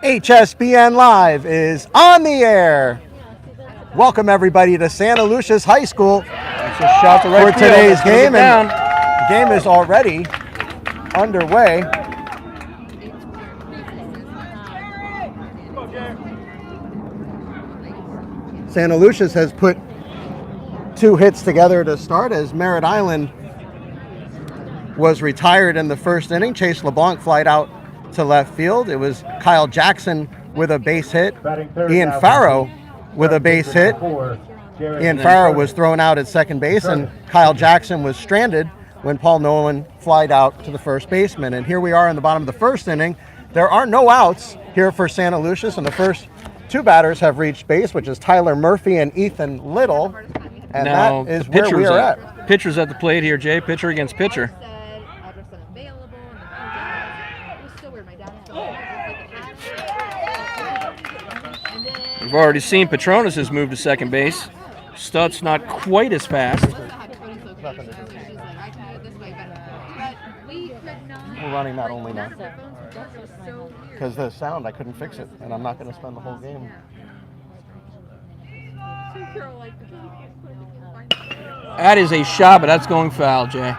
HSBN Live is on the air. Welcome everybody to Santaluces High School for today's game, and the game is already underway. Santaluces has put 2 hits together to start as Merritt Island was retired in the first inning. Chase LeBlanc flied out to left field. It was Kyle Jackson with a base hit. Ian Farrow with a base hit. Ian Farrow was thrown out at second base, and Kyle Jackson was stranded when Paul Nolan flied out to the first baseman. And here we are in the bottom of the first inning. There are no outs here for Santaluces, and the first 2 batters have reached base, which is Tyler Murphy and Ethan Little. And now that is where we are at. Pitcher's at the plate here, Jay. Pitcher against pitcher. We've already seen Petronas has moved to second base. Stutz not quite as fast. We're running that only now. Because the sound, I couldn't fix it, and I'm not going to spend the whole game. That is a shot, but that's going foul, Jay.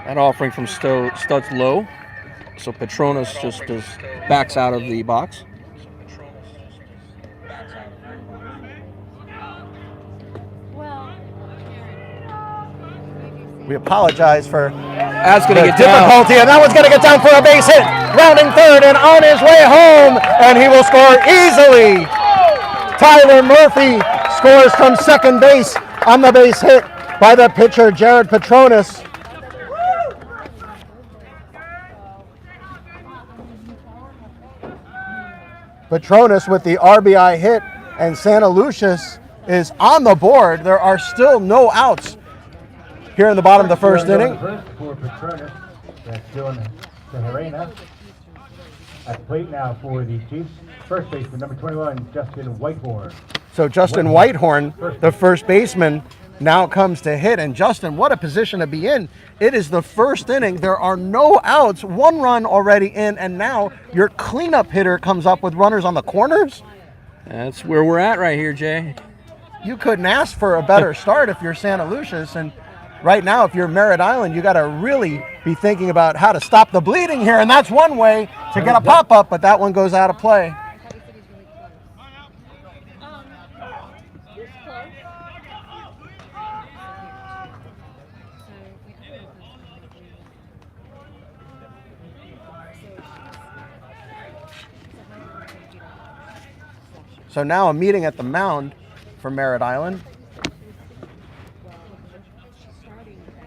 That offering from Stutz low, so Petronas just backs out of the box. We apologize for That's going to get difficulty, down. And that one's going to get down for a base hit. Rounding third and on his way home, and he will score easily. Tyler Murphy scores from second base on the base hit by the pitcher, Jared Petronas. Petronas with the RBI hit, and Santaluces is on the board. There are still no outs here in the bottom of the first inning. For Petronas, that's Dylan Tejerina. At the plate now for the Chiefs. First baseman, number 21, Justin Whitehorn. So Justin Whitehorn, the first baseman, now comes to hit. And Justin, what a position to be in. It is the first inning. There are no outs. 1 run already in, and now your cleanup hitter comes up with runners on the corners. That's where we're at right here, Jay. You couldn't ask for a better start if you're Santaluces. And right now, if you're Merritt Island, you got to really be thinking about how to stop the bleeding here. And that's one way to get a pop-up, but that one goes out of play. So now a meeting at the mound for Merritt Island.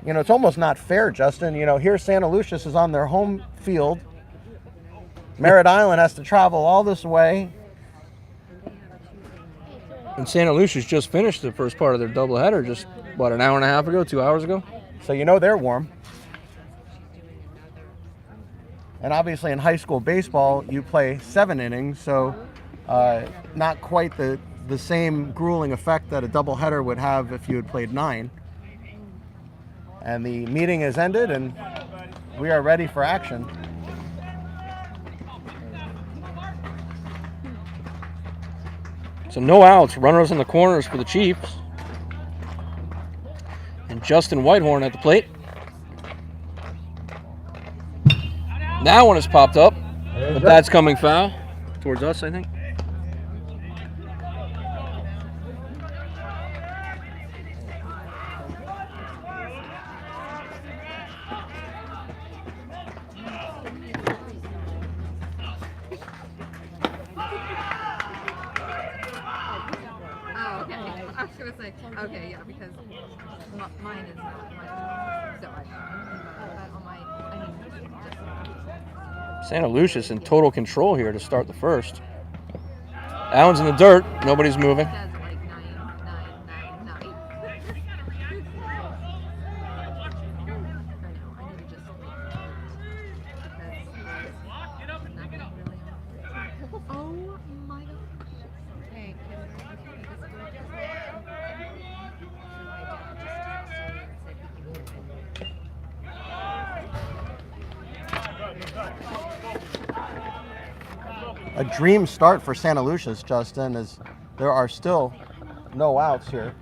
You know, it's almost not fair, Justin. You know, here Santaluces is on their home field. Merritt Island has to travel all this way. And Santaluces just finished the first part of their doubleheader just, what, an hour and a half ago, 2 hours ago? So you know they're warm. And obviously in high school baseball, you play 7 innings, so not quite the same grueling effect that a doubleheader would have if you had played 9. And the meeting has ended, and we are ready for action. So no outs, runners in the corners for the Chiefs. And Justin Whitehorn at the plate. That one has popped up, but that's coming foul towards us, I think. gonna say, okay, yeah, because mine is not mine. So I that on my. I mean, just. Santaluces in total control here to start the first. Allen's in the dirt. Nobody's moving. That's like 9. Oh my god. Hey, A dream start for Santaluces, Justin, as there are still no outs here.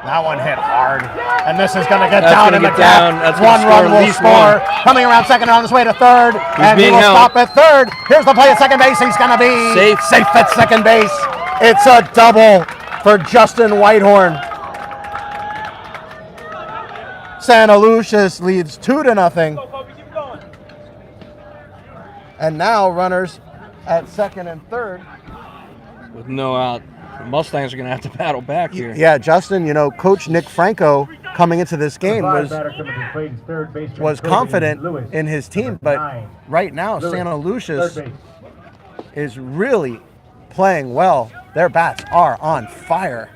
That one hit hard, and this is going to get down in the gap. One run will score. Coming around second on his way to third, and he will stop at third. Here's the play at second base. He's going to be safe at second base. It's a double for Justin Whitehorn. Santaluces leads 2-0. And now runners at second and third. With no out. The Mustangs are going to have to battle back here. Yeah, Justin, you know, Coach Nick Franco coming into this game was confident in his team, but right now Santaluces is really playing well. Their bats are on fire.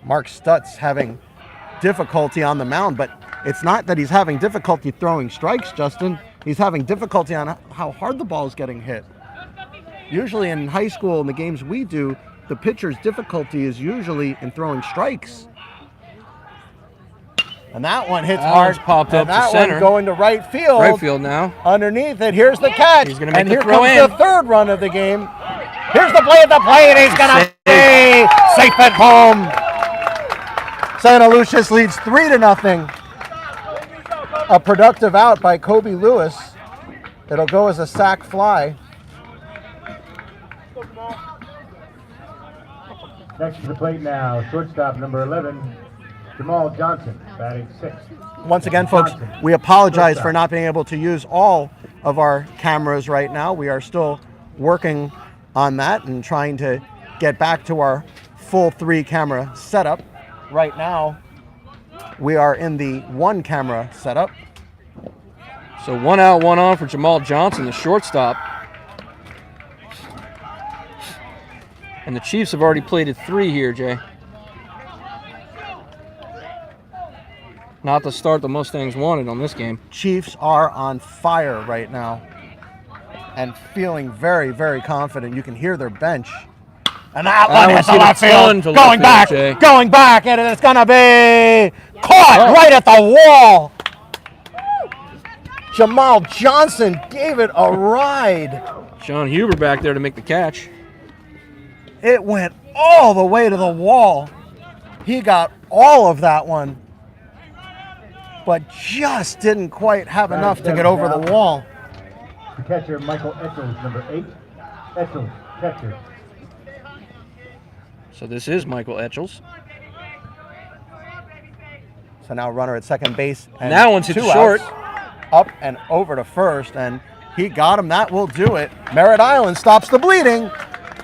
Mark Stutz having difficulty on the mound, but it's not that he's having difficulty throwing strikes, Justin. He's having difficulty on how hard the ball is getting hit. Usually in high school, in the games we do, the pitcher's difficulty is usually in throwing strikes. And that one hits hard. Popped up to center. One going to right field. Right field now. Underneath it, here's the catch. He's going to make and the here throw comes the third run of the game. Here's the play at the plate, and he's going to be safe at home. Santaluces leads 3-0. A productive out by Kobe Lewis. It'll go as a sac fly. Next to the plate now, shortstop number 11, Jamal Johnson, batting 6th. Once again, folks, we apologize for not being able to use all of our cameras right now. We are still working on that and trying to get back to our full 3-camera setup. Right now, we are in the 1-camera setup. So 1 out, 1 on for Jamal Johnson, the shortstop. And the Chiefs have already plated 3 here, Jay. Not the start the Mustangs wanted on this game. Chiefs are on fire right now and feeling very, very confident. You can hear their bench. And that one hits the left field. Going back, and it's going to be caught right at the wall. Jamal Johnson gave it a ride. Sean Huber back there to make the catch. It went all the way to the wall. He got all of that one, but just didn't quite have enough to get over the wall. The catcher, Michael Etchels, number 8. Etchels, catcher. So this is Michael Etchels. So now runner at second base. And that one's hit short. Up and over to first, and he got him. That will do it. Merritt Island stops the bleeding,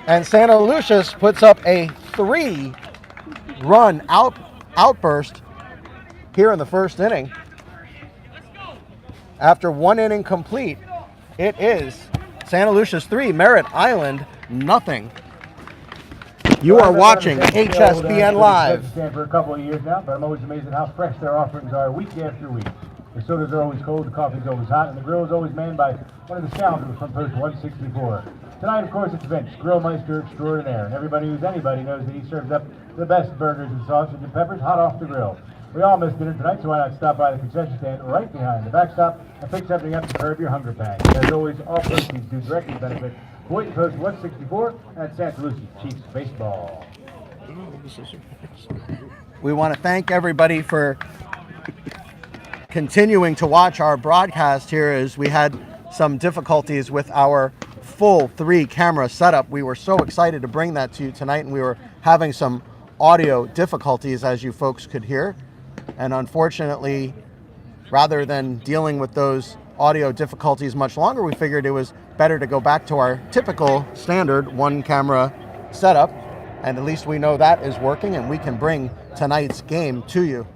and Santaluces puts up a 3-run outburst here in the first inning. After 1 inning complete, it is Santaluces 3, Merritt Island nothing. You are watching HSBN Live. For a couple of years now, but I'm always amazed at how fresh their offerings are week after week. The sodas are always cold, the coffee's always hot, and the grill is always manned by one of the scoundrels from Post 164. Tonight, of course, it's Vince, Grillmeister extraordinaire, and everybody who's anybody knows that he serves up the best burgers and sausage and peppers hot off the grill. We all missed dinner tonight, so why not stop by the concession stand right behind the backstop and pick something up to curb your hunger pangs. As always, all proceeds do directly benefit Boynton Post 164 and Santaluces Chiefs Baseball. We want to thank everybody for continuing to watch our broadcast here, as we had some difficulties with our full 3-camera setup. We were so excited to bring that to you tonight, and we were having some audio difficulties, as you folks could hear. And unfortunately, rather than dealing with those audio difficulties much longer, we figured it was better to go back to our typical standard one camera setup. And at least we know that is working, and we can bring tonight's game to you.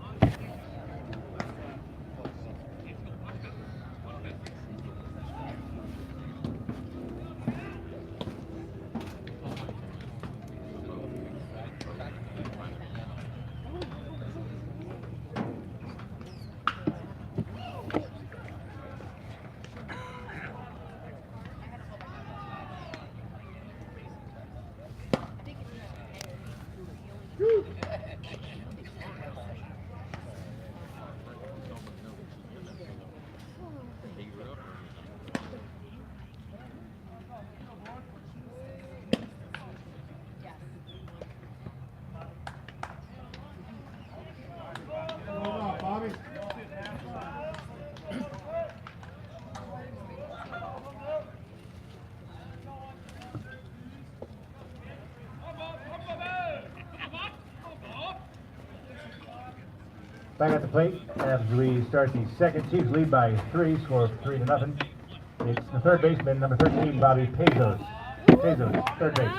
Back at the plate as we start the second. Chiefs lead by 3, score 3-0. It's the third baseman, number 13, Bobby Pezos. Pezos, third base.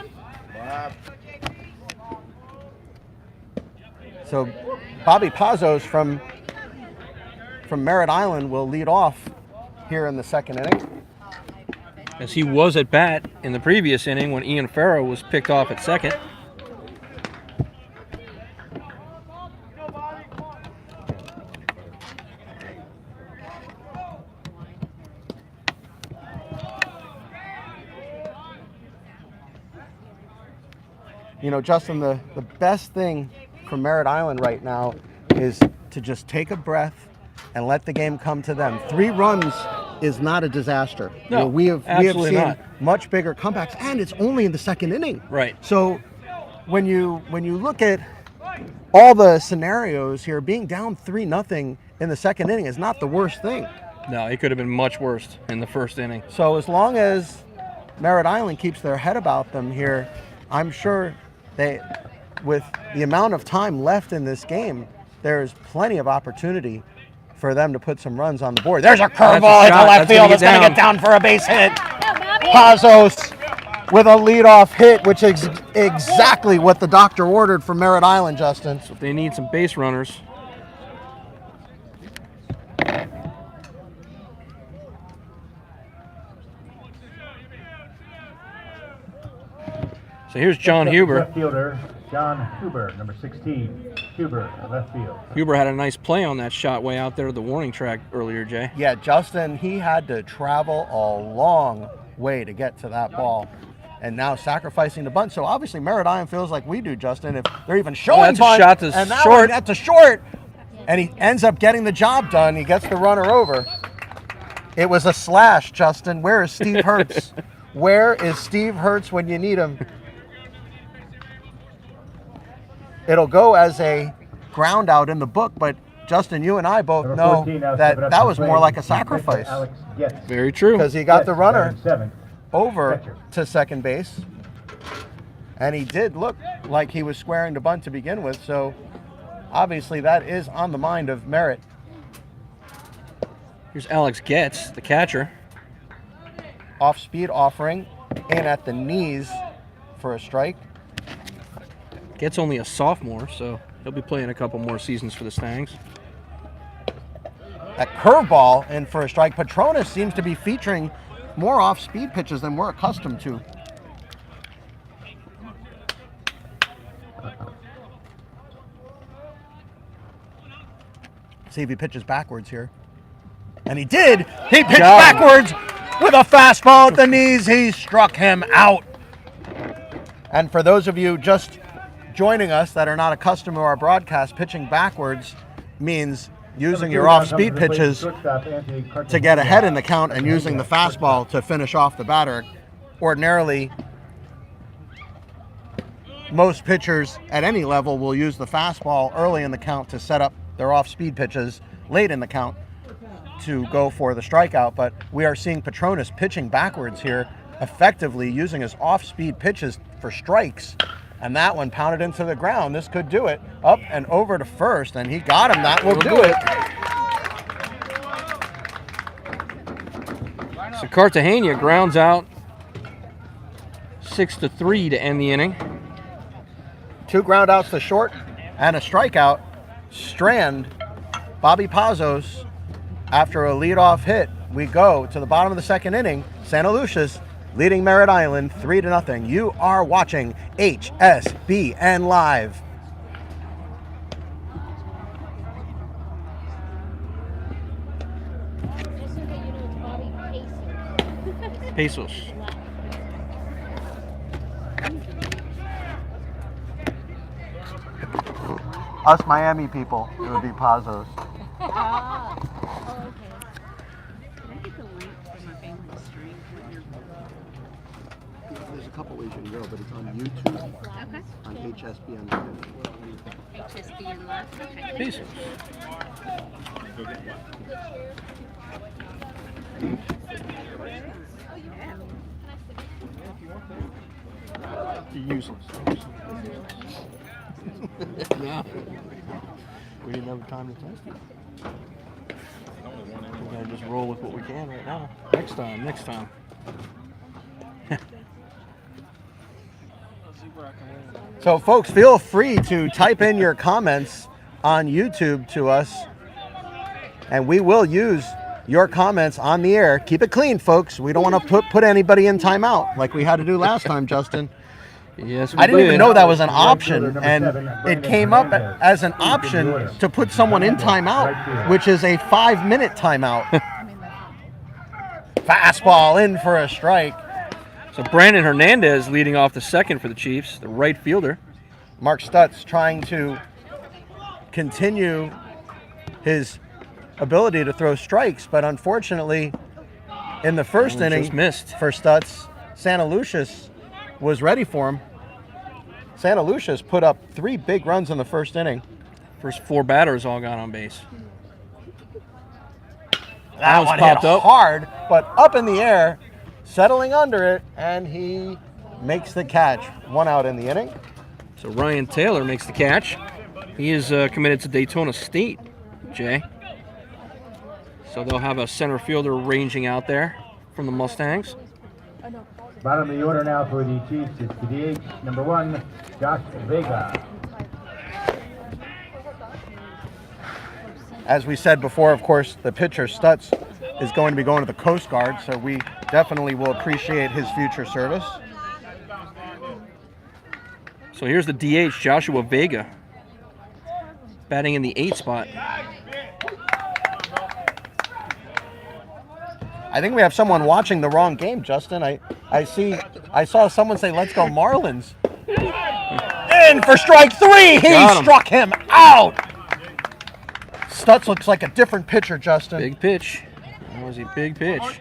So Bobby Pazos from Merritt Island will lead off here in the second inning. As he was at bat in the previous inning when Ian Farrow was picked off at second. You know, Justin, the best thing for Merritt Island right now is to just take a breath and let the game come to them. 3 runs is not a disaster. No, we have absolutely seen not. much bigger comebacks, and it's only in the second inning. Right. So when you look at all the scenarios here, being down 3-0 in the second inning is not the worst thing. No, it could have been much worse in the first inning. So as long as Merritt Island keeps their head about them here, I'm sure they, with the amount of time left in this game, there's plenty of opportunity for them to put some runs on the board. There's a curveball into left field. It's going to get down for a base hit. Pazos with a leadoff hit, which is exactly what the doctor ordered for Merritt Island, Justin. So if they need some base runners. So here's John Huber. Left fielder, John Huber, number 16. Huber, left field. Huber had a nice play on that shot way out there at the warning track earlier, Jay. Yeah, Justin, he had to travel a long way to get to that ball. And now sacrificing the bunt. So obviously Merritt Island feels like we do, Justin. If they're even showing that's a bunt, shot to and that short. one, that's a short. And he ends up getting the job done. He gets the runner over. It was a slash, Justin. Where is Steve Hertz? Where is Steve Hertz when you need him? It'll go as a ground out in the book, but Justin, you and I both know that was more like a sacrifice. Very true. Because he got the runner seventh. over to second base, and he did look like he was squaring the bunt to begin with, so obviously that is on the mind of Merritt. Here's Alex Getz, the catcher. Off speed offering in at the knees for a strike. Getz only a sophomore, so he'll be playing a couple more seasons for the Stangs. That curveball in for a strike. Petronas seems to be featuring more off-speed pitches than we're accustomed to. See if he pitches backwards here. And he did! He pitched backwards with a fastball at the knees. He struck him out. And for those of you just joining us that are not accustomed to our broadcast, pitching backwards means using your off-speed pitches to get ahead in the count and using the fastball to finish off the batter. Ordinarily, most pitchers at any level will use the fastball early in the count to set up their off-speed pitches late in the count to go for the strikeout, but we are seeing Petronas pitching backwards here, effectively using his off-speed pitches for strikes. And that one pounded into the ground. This could do it. Up and over to first, and he got him. That will do it. So Cartagena grounds out 6-3 to end the inning. 2 ground outs to short and a strikeout. Strand Bobby Pazos after a leadoff hit. We go to the bottom of the second inning. Santaluces leading Merritt Island 3-0. You are watching HSBN Live. Pesos. Us Miami people, it would be Pazos. Oh, okay. Can I get the link for my family stream? There's a couple ways you can go, but it's on YouTube, Okay. on HSBN Live. HSBN Live. Okay. Pesos. Useless. Yeah. We didn't have time to test it. We're gonna just roll with what we can right now. Next time. So folks, feel free to type in your comments on YouTube to us, and we will use your comments on the air. Keep it clean, folks. We don't want to put anybody in timeout like we had to do last time, Justin. Yes, we I didn't even did. know that was an option, and it came up as an option to put someone in timeout, which is a 5-minute timeout. Fastball in for a strike. So Brandon Hernandez leading off the second for the Chiefs, the right fielder. Mark Stutz trying to continue his ability to throw strikes, but unfortunately, in the first inning just missed. for Stutz, Santaluces was ready for him. Santaluces put up 3 big runs in the first inning. First 4 batters all got on base. That was one popped hit up. hard, but up in the air, settling under it, and he makes the catch. 1 out in the inning. So Ryan Taylor makes the catch. He is committed to Daytona State, Jay. So they'll have a center fielder ranging out there from the Mustangs. Bottom of the order now for the Chiefs is the DH, number 1, Josh Vega. As we said before, of course, the pitcher, Stutz, is going to be going to the Coast Guard, so we definitely will appreciate his future service. So here's the DH, Joshua Vega, batting in the 8 spot. I think we have someone watching the wrong game, Justin. I saw someone say, "Let's go Marlins." In for strike 3. He struck him out. Stutz looks like a different pitcher, Justin. Big pitch. That was a big pitch.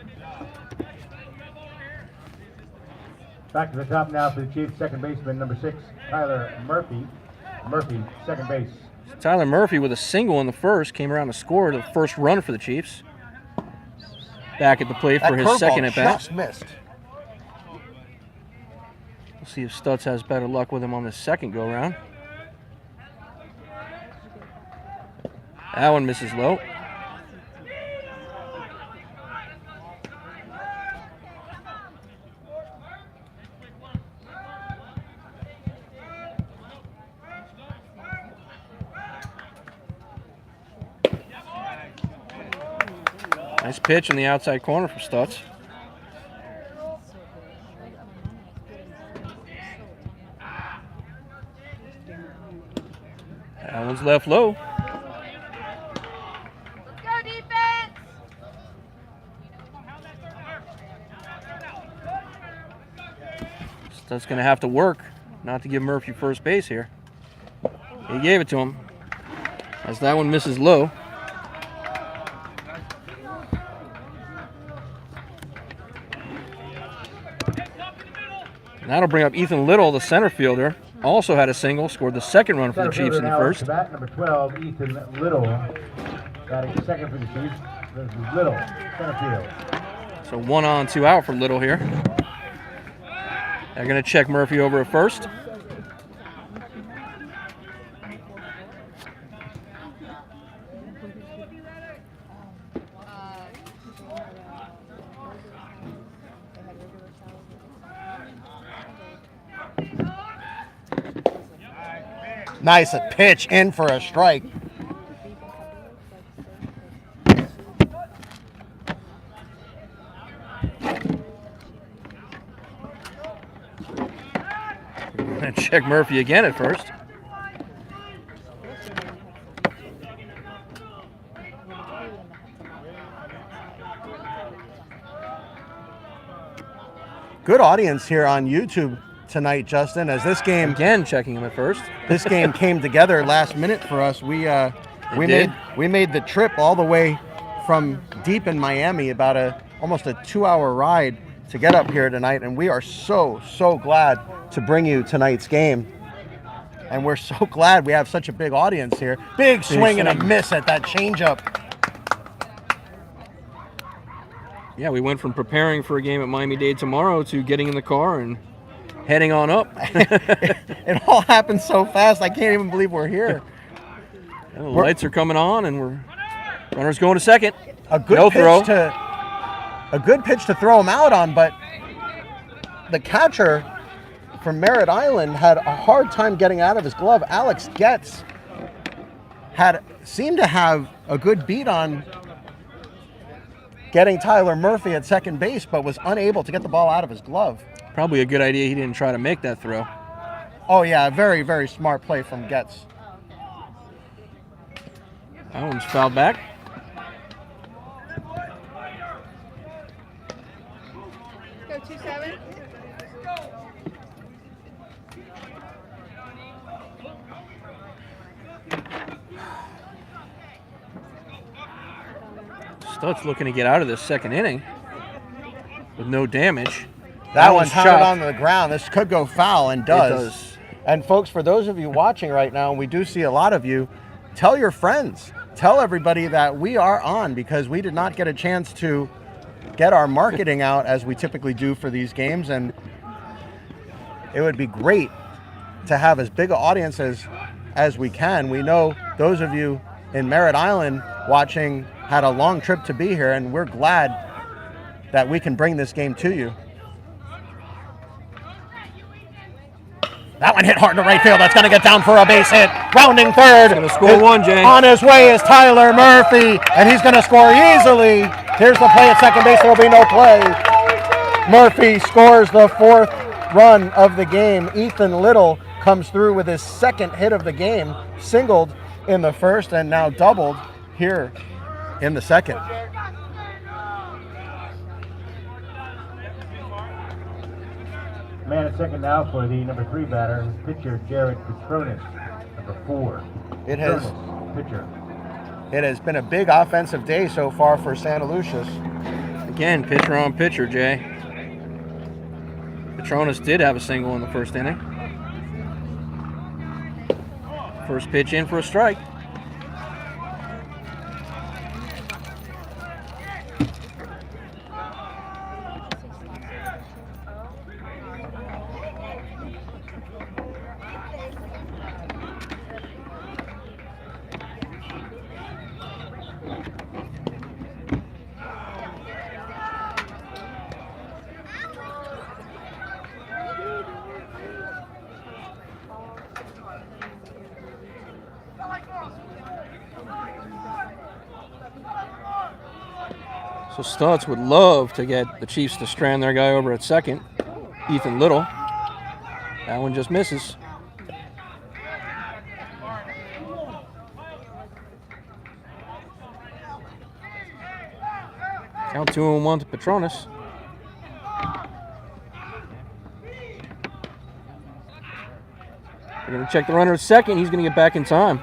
Back to the top now for the Chiefs, second baseman, number 6, Tyler Murphy. Murphy, second base. Tyler Murphy with a single in the first came around to score the first run for the Chiefs. Back at the plate for his second at bat. Just missed. We'll see if Stutz has better luck with him on this second go round. That one misses low. Nice pitch in the outside corner for Stutz. That one's left low. Let's go, defense! Stutz going to have to work not to give Murphy first base here. He gave it to him. As that one misses low. And that'll bring up Ethan Little, the center fielder. Also had a single, scored the second run for the Chiefs in the first. Bat number 12, Ethan Little, batting second for the Chiefs. This is Little, center field. So 1 on, 2 out for Little here. They're going to check Murphy over at first. Nice pitch in for a strike. Check Murphy again at first. Good audience here on YouTube tonight, Justin, as this game Again checking him at first. this game came together last minute for us. We did. made the trip all the way from deep in Miami, about almost a 2-hour ride to get up here tonight, and we are so glad to bring you tonight's game. And we're so glad we have such a big audience here. Big swing and a miss at that changeup. Yeah, we went from preparing for a game at Miami-Dade tomorrow to getting in the car and heading on up. It all happened so fast, I can't even believe we're here. And the lights are coming on, and runner's going to second. A good No pitch throw. a good pitch to throw him out on, but the catcher from Merritt Island had a hard time getting out of his glove. Alex Getz seemed to have a good beat on getting Tyler Murphy at second base, but was unable to get the ball out of his glove. Probably a good idea he didn't try to make that throw. Oh yeah, very smart play from Getz. That one's fouled back. Go 2-7. Stutz looking to get out of this second inning with no damage. That one's shot. pounded onto the ground. This could go foul, and does. It does. And folks, for those of you watching right now, and we do see a lot of you, tell your friends. Tell everybody that we are on, because we did not get a chance to get our marketing out as we typically do for these games, and it would be great to have as big an audience as we can. We know those of you in Merritt Island watching had a long trip to be here, and we're glad that we can bring this game to you. That one hit hard to right field. That's going to get down for a base hit. Rounding third. He's gonna score one, Jay. On his way is Tyler Murphy, and he's going to score easily. Here's the play at second base. There will be no play. Murphy scores the 4th run of the game. Ethan Little comes through with his 2nd hit of the game, singled in the 1st and now doubled here in the 2nd. Man at second now for the number 3 batter, pitcher Jared Petronis, number 4. It has Pitcher. It has been a big offensive day so far for Santaluces. Again, pitcher on pitcher, Jay. Petronis did have a single in the first inning. First pitch in for a strike. So Stutz would love to get the Chiefs to strand their guy over at second, Ethan Little. That one just misses. Count 2-1 to Petronis. We're going to check the runner at second. He's going to get back in time.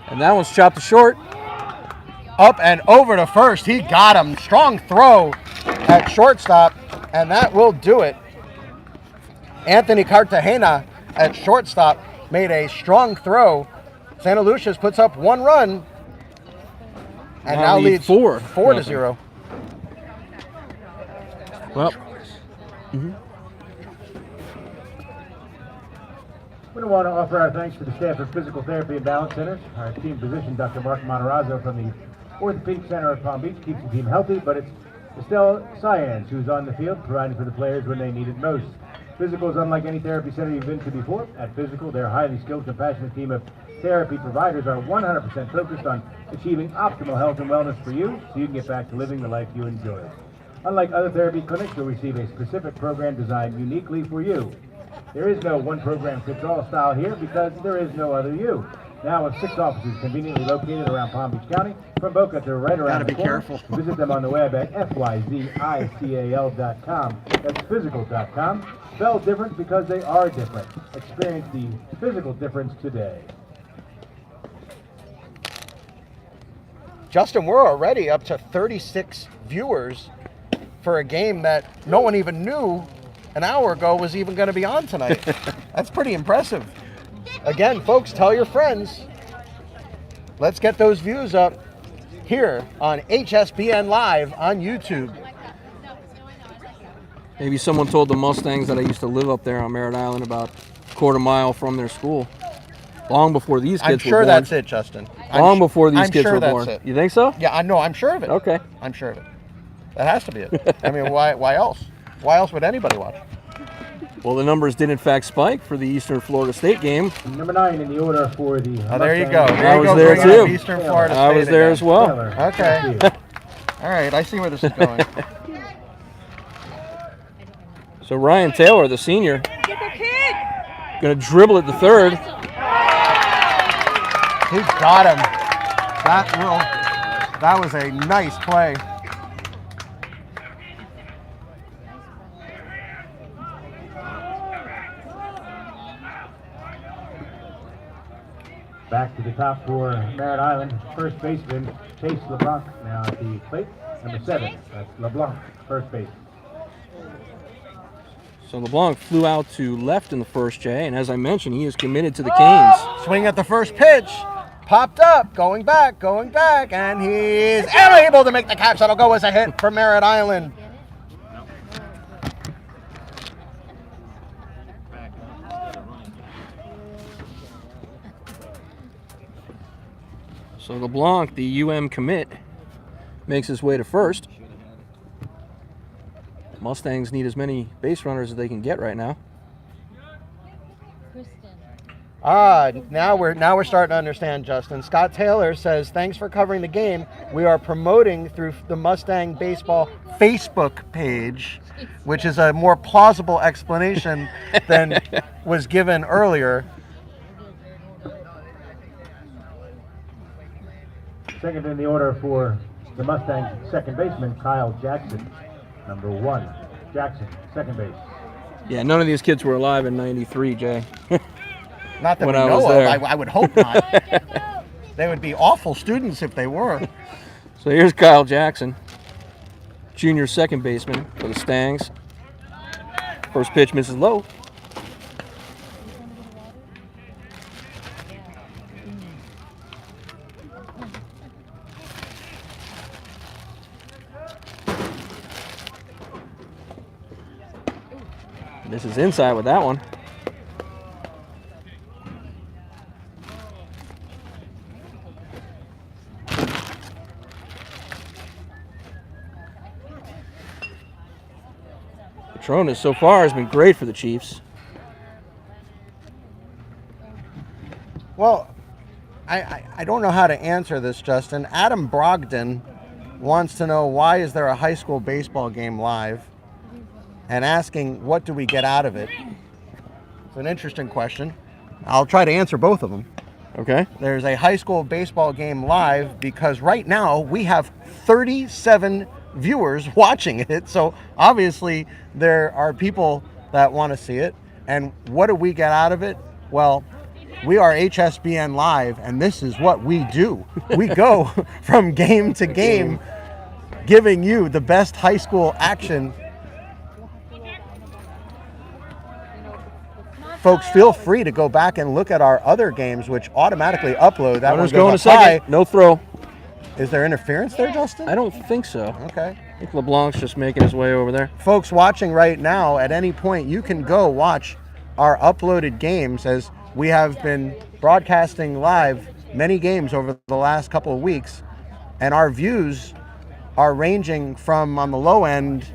And that one's chopped to short. Up and over to first. He got him. Strong throw at shortstop, and that will do it. Anthony Cartagena at shortstop made a strong throw. Santaluces puts up 1 run and now leads 4-0. Well, We want to offer our thanks to the staff of Physical Therapy and Balance Centers. Our team physician, Dr. Mark Monterazzo from the Orthopedic Center at Palm Beach, keeps the team healthy, but it's Estelle Cyans who's on the field, providing for the players when they need it most. Physical is unlike any therapy center you've been to before. At Physical, their highly skilled, compassionate team of therapy providers are 100% focused on achieving optimal health and wellness for you so you can get back to living the life you enjoy. Unlike other therapy clinics, you'll receive a specific program designed uniquely for you. There is no one program fits all style here because there is no other you. Now with 6 offices conveniently located around Palm Beach County, from Boca to right around the corner. Visit them on the web at fyzical.com. That's physical.com. Spelled different because they are different. Experience the physical difference today. Justin, we're already up to 36 viewers for a game that no one even knew an hour ago was even going to be on tonight. That's pretty impressive. Again, folks, tell your friends. Let's get those views up here on HSBN Live on YouTube. Maybe someone told the Mustangs that I used to live up there on Merritt Island, about a quarter mile from their school. Long before these kids were born. I'm sure that's it, Justin. Long before these kids sure were that's born. It. You think so? Yeah, I know. I'm sure of it. Okay. I'm sure of it. That has to be it. I mean, why else? Why else would anybody watch? Well, the numbers did in fact spike for the Eastern Florida State game. Number 9 in the order for the. Oh, there you go. I was go. there Bring too. up Eastern Florida I State was there again. as well. Okay. All right. I see where this is going. So Ryan Taylor, the senior, going to dribble at the third. He got him. That was a nice play. Back to the top for Merritt Island. First baseman, Chase LeBlanc, now at the plate. Number 7, that's LeBlanc, first base. So LeBlanc flew out to left in the first, Jay, and as I mentioned, he is committed to the Canes. Swing at the first pitch. Popped up, going back, and he's able to make the catch. That'll go as a hit for Merritt Island. So LeBlanc, the UM commit, makes his way to first. Mustangs need as many base runners as they can get right now. Now we're starting to understand, Justin. Scott Taylor says, thanks for covering the game. We are promoting through the Mustang Baseball Facebook page, which is a more plausible explanation than was given earlier. Second in the order for the Mustangs, second baseman, Kyle Jackson. Number 1, Jackson, second base. Yeah, none of these kids were alive in '93, Jay. Not that When we I know was of. there. I would hope not. They would be awful students if they were. So here's Kyle Jackson, junior second baseman for the Stangs. First pitch misses low. This is inside with that one. Petronas so far has been great for the Chiefs. Well, I don't know how to answer this, Justin. Adam Brogdon wants to know, why is there a high school baseball game live? And asking, what do we get out of it? It's an interesting question. I'll try to answer both of them. Okay. There's a high school baseball game live because right now we have 37 viewers watching it. So obviously there are people that want to see it. And what do we get out of it? Well, we are HSBN Live, and this is what we do. We go from game to game, giving you the best high school action. Folks, feel free to go back and look at our other games, which automatically upload. That Runner's one going to goes up high. second. No throw. Is there interference there, Justin? I don't think so. Okay. I think LeBlanc's just making his way over there. Folks watching right now, at any point, you can go watch our uploaded games as we have been broadcasting live many games over the last couple of weeks, and our views are ranging from, on the low end,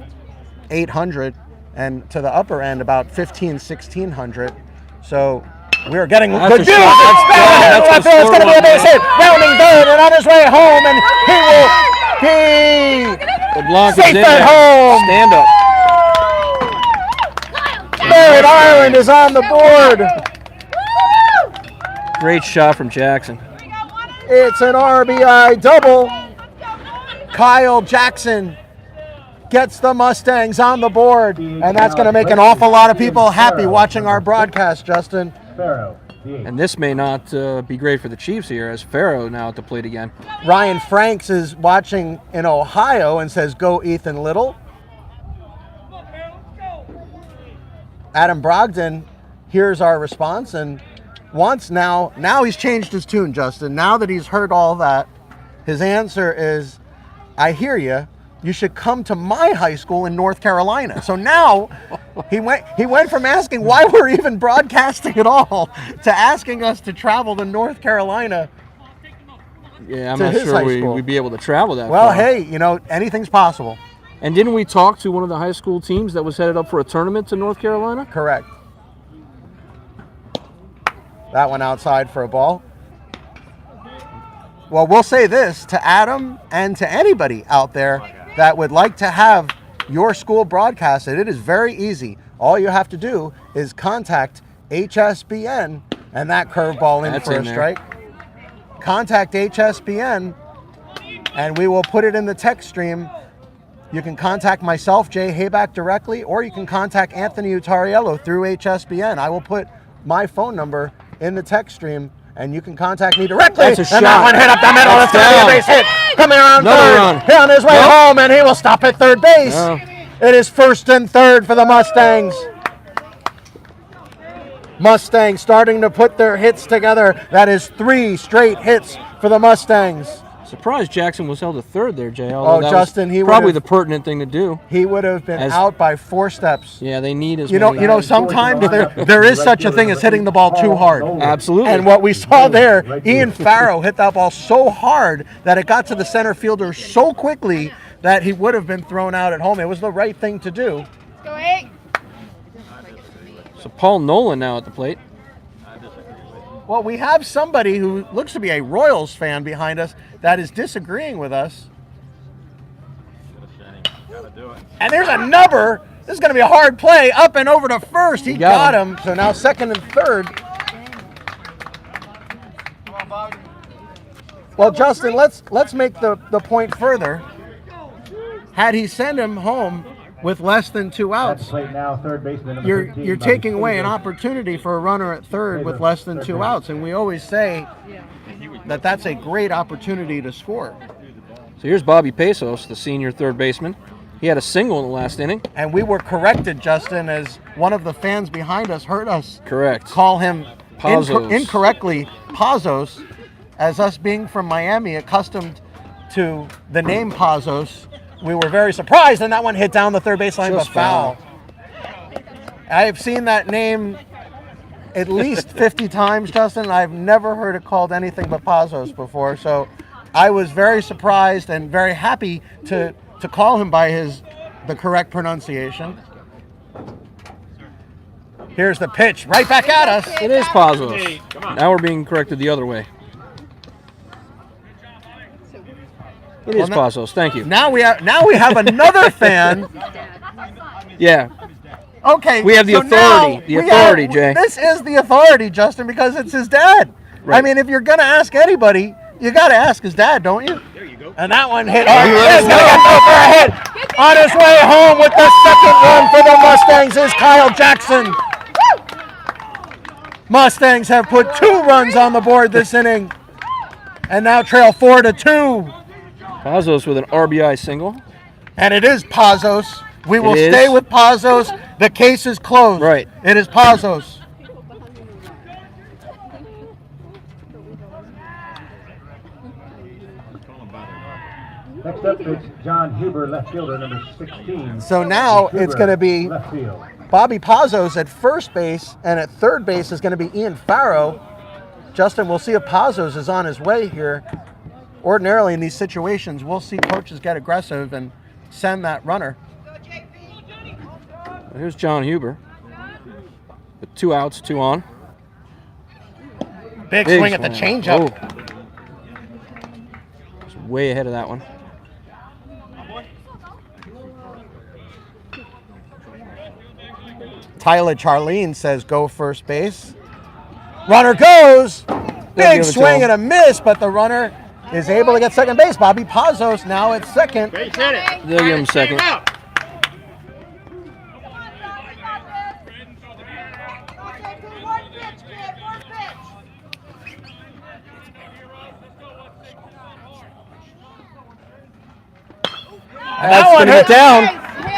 800, and to the upper end, about 1,600. So we're getting That's good a views. shot. That's good. It's going to be a base hit. Rounding third, and on his way home, and LeBlanc safe is in at there. home. Stand up. Merritt Island is on the board. Great shot from Jackson. It's an RBI double. Kyle Jackson gets the Mustangs on the board, and that's going to make an awful lot of people happy watching our broadcast, Justin. Farrow, And this may not be great for the Chiefs here, as Farrow now at the plate again. Ryan Franks is watching in Ohio and says, "Go Ethan Little." Adam Brogdon hears our response and wants now he's changed his tune, Justin. Now that he's heard all that, his answer is, "I hear you. You should come to my high school in North Carolina." So now he went from asking why we're even broadcasting at all to asking us to travel to North Carolina. Yeah, I'm To not his sure high school. we'd be able to travel that Well, far. hey, anything's possible. And didn't we talk to one of the high school teams that was headed up for a tournament to North Carolina? Correct. That one outside for a ball. Well, we'll say this to Adam and to anybody out there that would like to have your school broadcasted. It is very easy. All you have to do is contact HSBN, and that curveball in That's for in a there. strike. Contact HSBN, and we will put it in the text stream. You can contact myself, Jay Hayback, directly, or you can contact Anthony Utariello through HSBN. I will put my phone number in the text stream, and you can contact me directly. That's a and shot. that one hit up the middle. That's It's going to be a down. base hit. Coming around Another third. run. Here on his way Nope. home, and he will stop at third base. No. It is first and third for the Mustangs. Mustangs starting to put their hits together. That is 3 straight hits for the Mustangs. Surprised Jackson was held to third there, Jay. Although that Justin, was he probably would've- the pertinent thing to do. He would have been As- out by 4 steps. Yeah, they need as You many. know, sometimes there is such a thing as hitting the ball too hard. Absolutely. And what we saw there, Ian Farrow hit that ball so hard that it got to the center fielder so quickly that he would have been thrown out at home. It was the right thing to do. Go egg. So Paul Nolan now at the plate. Well, we have somebody who looks to be a Royals fan behind us that is disagreeing with us. And there's a number. This is going to be a hard play. Up and over to first. He got got him. So now second and third. Well, Justin, let's make the point further. Had he sent him home with less than 2 At the outs, plate now, third baseman number you're 15, you're Bobby taking away an Stevens. opportunity for a runner at third with less than 2 outs, and we always say that that's a great opportunity to score. So here's Bobby Pesos, the senior third baseman. He had a single in the last inning. And we were corrected, Justin, as one of the fans behind us heard us Correct. call him Pazos. incorrectly Pazos, as us being from Miami, accustomed to the name Pazos. We were very surprised, and that one hit down the third baseline, but Just foul. I've seen that name at least 50 times, Justin, and I've never heard it called anything but Pazos before. So I was very surprised and very happy to call him by the correct pronunciation. Here's the pitch right back at us. It is Pazos. Now we're being corrected the other way. It is Well, Pazos. Thank you. Now we have another fan. Yeah. Okay, We have the so authority. now The we authority, Jay. This is the authority, Justin, because it's his dad. I Right. mean, if you're gonna ask anybody, you gotta ask his dad, don't you? There you go. And that one hit hard. He let He's us gonna know. get for a hit. On his way home with the second run for the Mustangs is Kyle Jackson. Mustangs have put 2 runs on the board this inning, and now trail 4-2. Pazos with an RBI single. And it is Pazos. We will It is. stay with Pazos. The case is closed. Right. It is Pazos. Next up pitch, John Huber, left fielder, number 16. So now Huber, it's going to be left field. Bobby Pazos at first base, and at third base is going to be Ian Farrow. Justin, we'll see if Pazos is on his way here. Ordinarily in these situations, we'll see coaches get aggressive and send that runner. Here's John Huber. With 2 outs, 2 on. Big swing at the changeup. Just way ahead of that one. Tyler Charlene says go first base. Runner goes. Big swing and a miss, but the runner is able to get second base. Bobby Pazos now at second. They'll give him second. That one hit down.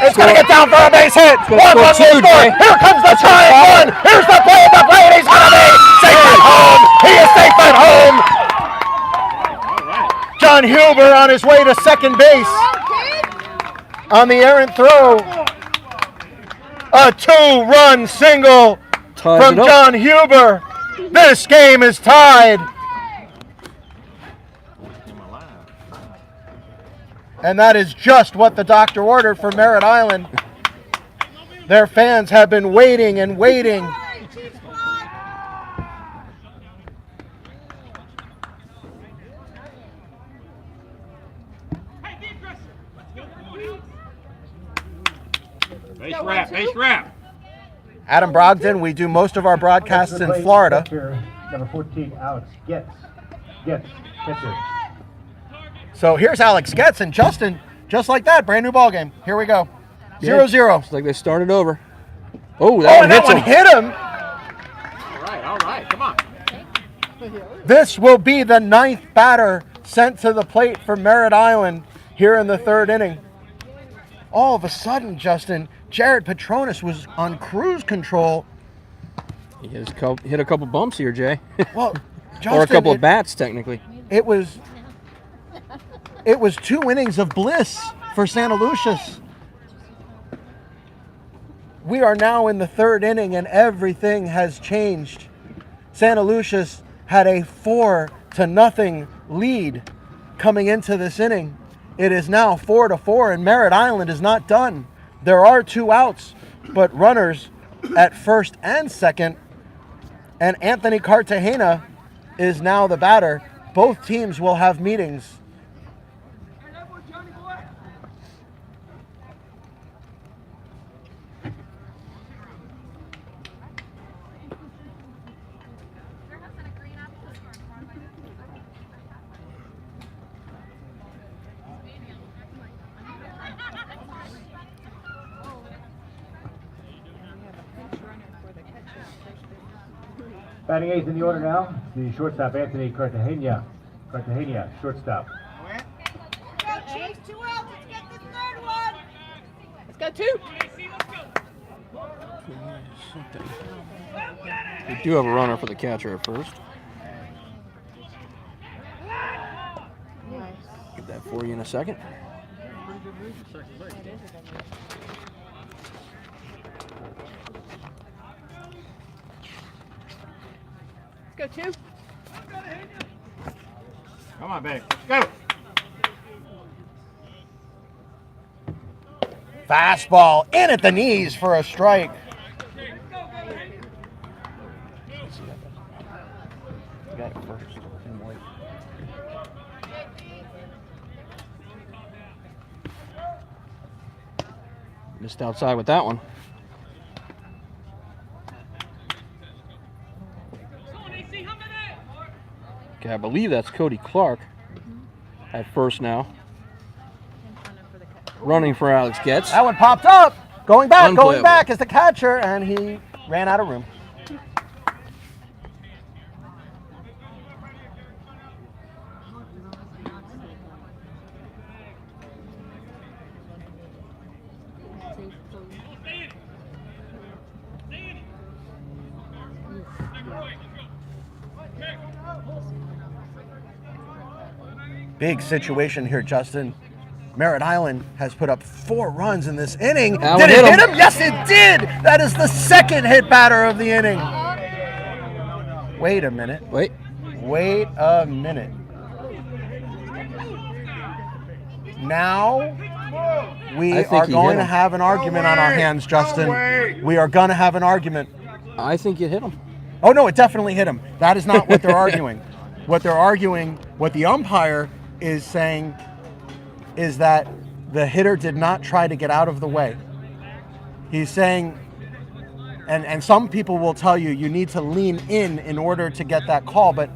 It's going to get down for a base hit. One run will score. Here comes the tying run. Here's the play at the plate. He's going to be safe at home. He is safe at home. John Huber on his way to second base. On the errant throw. A 2-run single from John Huber. This game is tied. And that is just what the doctor ordered for Merritt Island. Their fans have been waiting and waiting. Base wrap. Adam Brogdon, we do most of our broadcasts in Florida. Number 14, Alex Getz, catcher. So here's Alex Getz, and Justin, just like that, brand new ball game. Here we go. 0-0. It's like they started over. Oh, that one hit him. All right, come on. This will be the 9th batter sent to the plate for Merritt Island here in the 3rd inning. All of a sudden, Justin, Jared Petronas was on cruise control. He has hit a couple bumps here, Jay. Well, Justin, or a couple of bats, technically. It was 2 innings of bliss for Santaluces. We are now in the 3rd inning, and everything has changed. Santaluces had a 4-0 lead coming into this inning. It is now 4-4, and Merritt Island is not done. There are 2 outs, but runners at first and second, and Anthony Cartagena is now the batter. Both teams will have meetings. Batting 8th in the order now, the shortstop Anthony Cartagena, shortstop. Chase 2 outs. Let's get the 3rd one. Let's go 2. We do have a runner for the catcher at first. Get that for you in a second. Let's go 2. Come on, baby. Let's go. Fastball in at the knees for a strike. Got it first. Missed outside with that one. Okay, I believe that's Cody Clark at first now. Running for Alex Getz. That one popped up. Going back is the catcher, and he ran out of room. Big situation here, Justin. Merritt Island has put up 4 runs in this inning. Allen Did it hit hit him? Yes, it did. That is the second hit batter of the inning. Wait a minute. Wait. Wait a minute. Now we I think are he going hit to him. have an argument on our hands, Justin. We are going to have an argument. I think you hit him. Oh, no, it definitely hit him. That is not what they're arguing. What they're arguing, what the umpire is saying, is that the hitter did not try to get out of the way. He's saying, and some people will tell you, you need to lean in order to get that call, but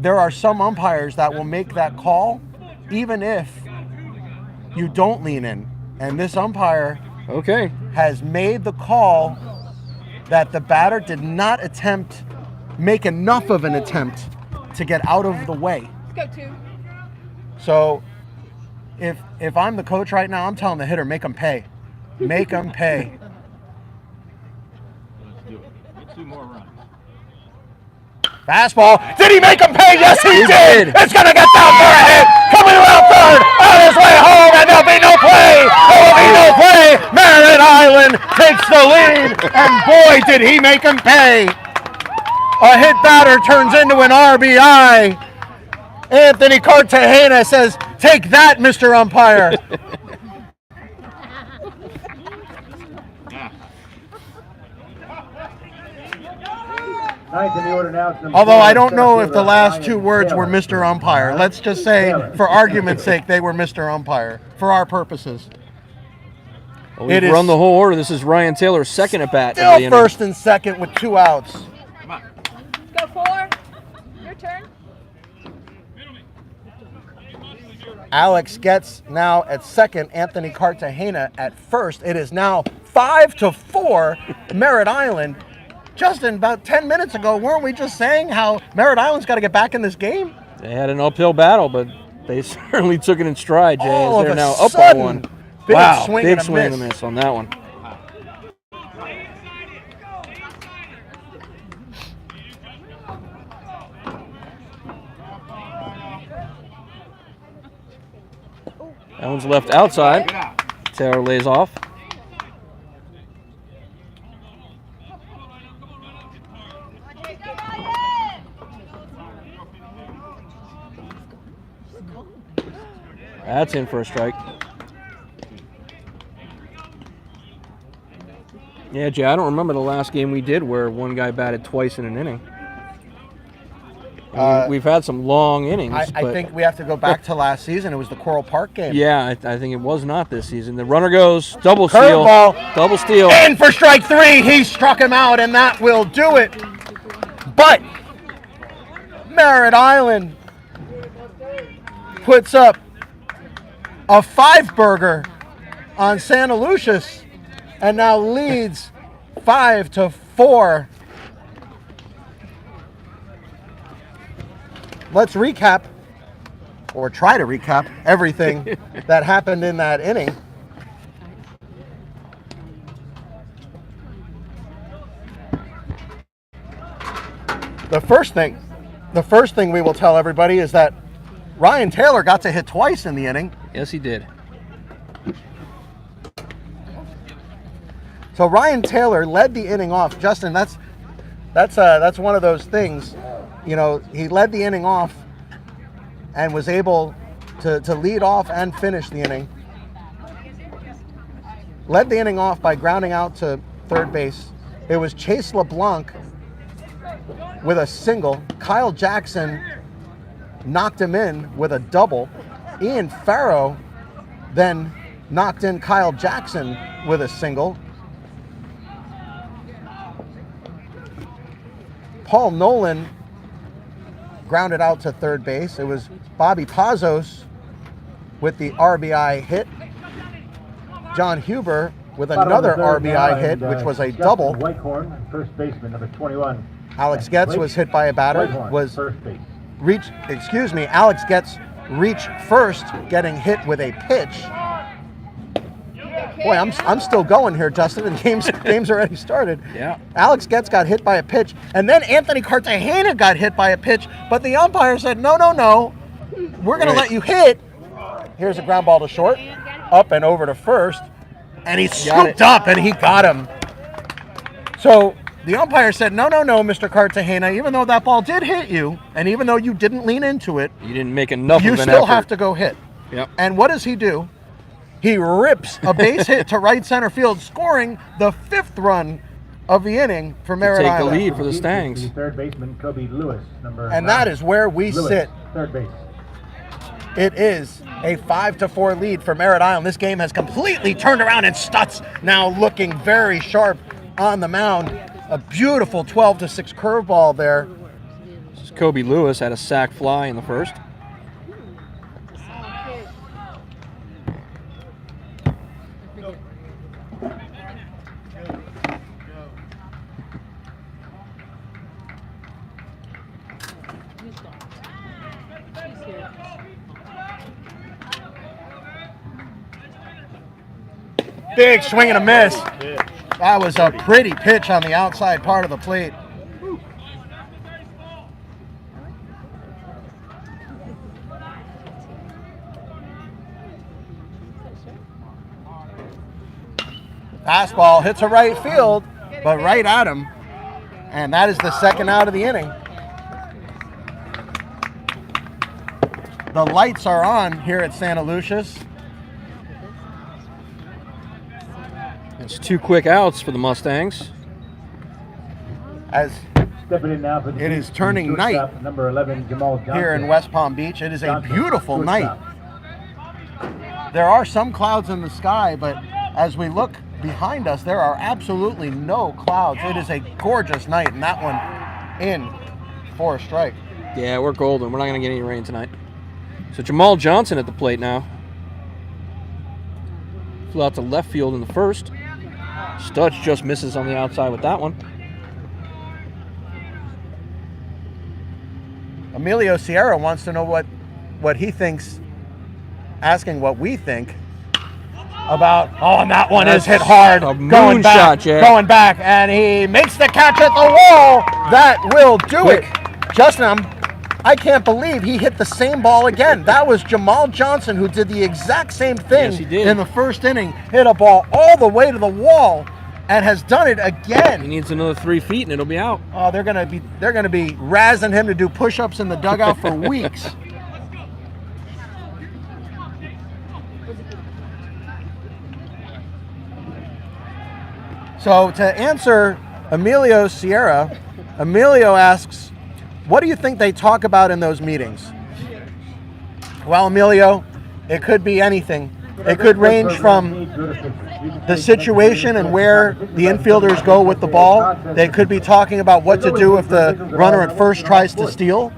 there are some umpires that will make that call even if you don't lean in. And this umpire Okay. has made the call that the batter did not make enough of an attempt to get out of the way. Let's go 2. So if I'm the coach right now, I'm telling the hitter, make him pay. Make him pay. Let's do it. Get 2 more runs. Fastball. Did he make him pay? Yes, he He did. did. It's going to get down for a hit. Coming around third. On his way home, and there'll be no play. There will be no play. Merritt Island takes the lead, and boy, did he make him pay. A hit batter turns into an RBI. Anthony Cartagena says, "Take that, Mr. Umpire." Ninth in the order now. Although I don't know if the last 2 words were Mr. Umpire. Let's just say, for argument's sake, they were Mr. Umpire, for our purposes. Well, It we've is run the whole order. This is Ryan Taylor's second at bat. of the Still inning. first and second with 2 outs. Go 4. Your turn. Alex gets now at second, Anthony Cartagena at first. It is now 5-4, Merritt Island. Justin, about 10 minutes ago, weren't we just saying how Merritt Island's got to get back in this game? They had an uphill battle, but they certainly took it in stride, Jay. All As of they're a now up sudden, by 1. big Wow, swing big and a swing and a miss. miss on that one. That one's left outside. Taylor lays off. That's in for a strike. Yeah, Jay, I don't remember the last game we did where one guy batted twice in an inning. We've had some long innings. I but think we have to go back to last season. It was the Coral Park game. yeah, I think it was not this season. The runner goes, double steal. Curveball. Double steal. In for strike 3. He struck him out, and that will do it. But Merritt Island puts up a 5-burger on Santaluces and now leads 5-4. Let's recap, or try to recap, everything that happened in that inning. The first thing we will tell everybody is that Ryan Taylor got to hit twice in the inning. Yes, he did. So Ryan Taylor led the inning off. Justin, that's one of those things. You know, he led the inning off and was able to lead off and finish the inning. Led the inning off by grounding out to third base. It was Chase LeBlanc with a single. Kyle Jackson knocked him in with a double. Ian Farrow then knocked in Kyle Jackson with a single. Paul Nolan grounded out to third base. It was Bobby Pazos with the RBI hit. John Huber with another RBI hit, which was a double. Whitehorn, first baseman, number 21. Alex Getz was hit by a batter. Whitehorn, first base. Alex Getz reached first, getting hit with a pitch. Boy, I'm still going here, Justin, and game's already started. Yeah. Alex Getz got hit by a pitch, and then Anthony Cartagena got hit by a pitch, but the umpire said, no, we're going to let you hit, Here's a ground ball to short, up and over to first, and he Got scooped it. up and he got him. So the umpire said, no, Mr. Cartagena, even though that ball did hit you, and even though you didn't lean into it, You didn't make enough you of an still effort. have to go hit. Yep. And what does he do? He rips a base hit to right center field, scoring the 5th run of the inning for Merritt take the Island. lead for the Stangs. Third baseman Kobe Lewis, number And 9. that is where we Lewis, sit. third base. It is a 5-4 lead for Merritt Island. This game has completely turned around, and Stutz now looking very sharp on the mound. A beautiful 12-6 curveball there. This is Kobe Lewis had a sac fly in the first. Big swing and a miss. That was a pretty pitch on the outside part of the plate. Fastball hits a right field, but right at him. And that is the second out of the inning. The lights are on here at Santaluces. It's 2 quick outs for the Mustangs. As Stepping in now for the It is turning shortstop, night number 11, Jamal Johnson. here in West Palm Beach, it is a Johnson, beautiful shortstop. night. There are some clouds in the sky, but as we look behind us, there are absolutely no clouds. It is a gorgeous night, and that one in for a strike. Yeah, we're golden. We're not going to get any rain tonight. So Jamal Johnson at the plate now. Flew out to left field in the first. Stutz just misses on the outside with that one. Emilio Sierra wants to know what he thinks, asking what we think about, and that one is hit hard. a Going back, moonshot, Jay. going back, and he makes the catch at the wall. That will do it. Justin, I can't believe he hit the same ball again. That was Jamal Johnson who did the exact same thing Yes, he did. in the first inning. Hit a ball all the way to the wall and has done it He again. needs another 3 feet and it'll be out. Oh, they're gonna be razzing him to do push-ups in the dugout for weeks. So to answer Emilio Sierra, Emilio asks, what do you think they talk about in those meetings? Well, Emilio, it could be anything. It could range from the situation and where the infielders go with the ball. They could be talking about what to do if the runner at first tries to steal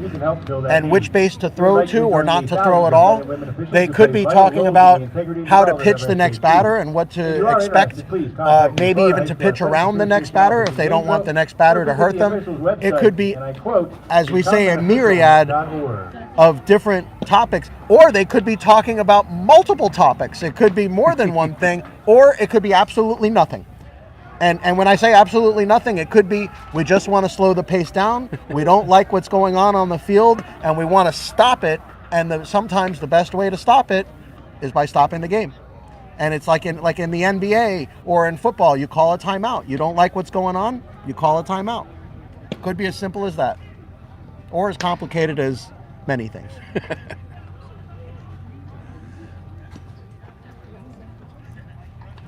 and which base to throw to or not to throw at all. They could be talking about how to pitch the next batter and what to expect, maybe even to pitch around the next batter if they don't want the next batter to hurt them. It could be, as we say, a myriad of different topics, or they could be talking about multiple topics. It could be more than one thing, or it could be absolutely nothing. And when I say absolutely nothing, it could be we just want to slow the pace down. We don't like what's going on the field, and we want to stop it. And sometimes the best way to stop it is by stopping the game. And it's like in the NBA or in football, you call a timeout. You don't like what's going on, you call a timeout. Could be as simple as that, or as complicated as many things.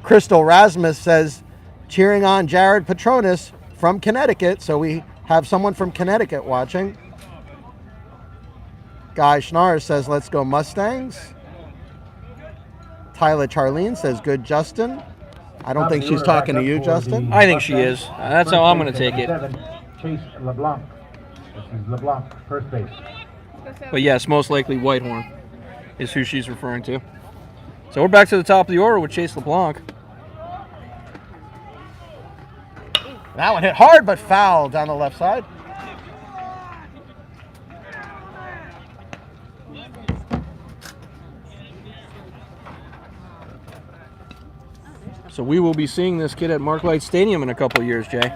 Crystal Rasmus says, cheering on Jared Petronas from Connecticut. So we have someone from Connecticut watching. Guy Schnarr says, let's go Mustangs. Tyler Charlene says, good Justin. I don't think she's talking to you, Justin. I think she is. That's how I'm going to take it. Chase LeBlanc. This is LeBlanc, first base. But yes, most likely Whitehorn is who she's referring to. So we're back to the top of the order with Chase LeBlanc. That one hit hard but foul down the left side. So we will be seeing this kid at Marklight Stadium in a couple years, Jay.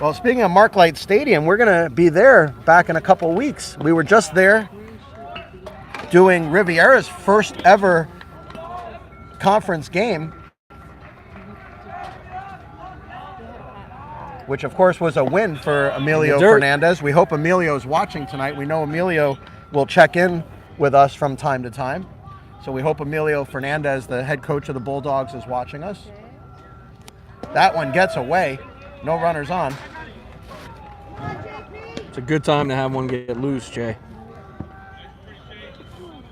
Well, speaking of Marklight Stadium, we're going to be there back in a couple weeks. We were just there doing Riviera's first ever conference game, which of course was a win for Emilio Fernandez. We hope Emilio's watching tonight. We know Emilio will check in with us from time to time. So we hope Emilio Fernandez, the head coach of the Bulldogs, is watching us. That one gets away. No runners on. It's a good time to have one get loose, Jay.